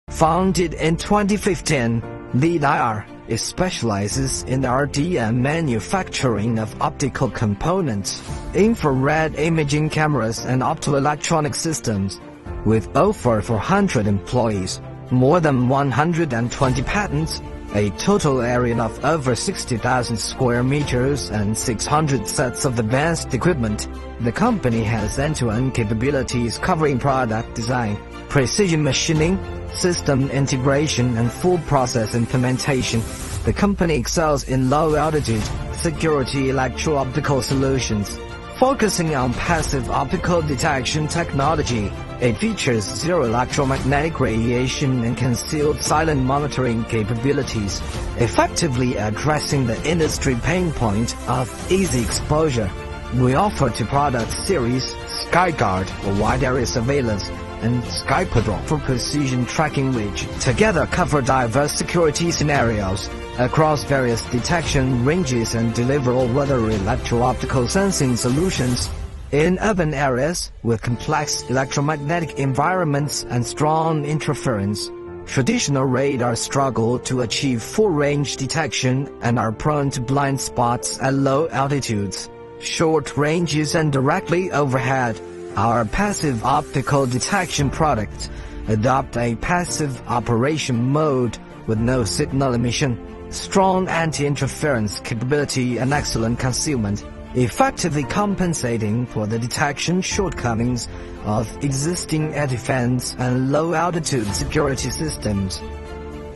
Founded in 2015, LeadIR specializes in the R&D and manufacturing of optical components, infrared imaging cameras and optoelectronic systems. With over 400 employees, more than 120 patents, a total area of over 60,000 square meters and 600 sets of advanced equipment, the company has end-to-end capabilities covering product design, precision machining, system integration and full process implementation. The company excels in low-altitude, security electro-optical solutions. Focusing on passive optical detection technology, it features zero electromagnetic radiation and concealed silent monitoring capabilities, effectively addressing the industry pain point of easy exposure. We offer two product series, SkyGuard for wide area surveillance and SkyPatrol for precision tracking, which together cover diverse security scenarios across various detection ranges and deliver all-weather electro-optical sensing solutions in urban areas with complex electromagnetic environments and strong interference. Traditional radars struggle to achieve full-range detection and are prone to blind spots at low altitudes, short ranges and directly overhead. Our passive optical detection products adopt a passive operation mode with no signal emission, strong anti-interference capability and excellent concealment, effectively compensating for the detection shortcomings of existing air defense and low-altitude security systems.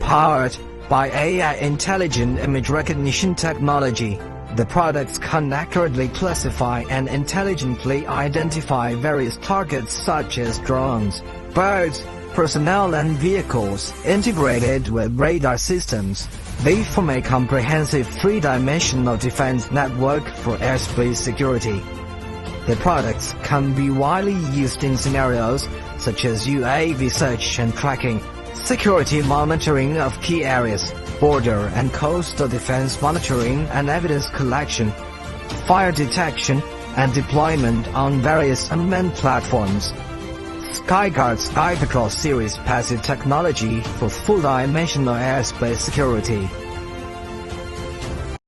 Powered by AI intelligent image recognition technology, the products can accurately classify and intelligently identify various targets such as drones, birds, personnel and vehicles. Integrated with radar systems, they form a comprehensive three-dimensional defense network for airspace security. The products can be widely used in scenarios such as UAV search and tracking, security monitoring of key areas, border and coastal defense monitoring and evidence collection, fire detection and deployment on various unmanned platforms. SkyGuard SkyPatrol series passive technology for full-dimensional airspace security.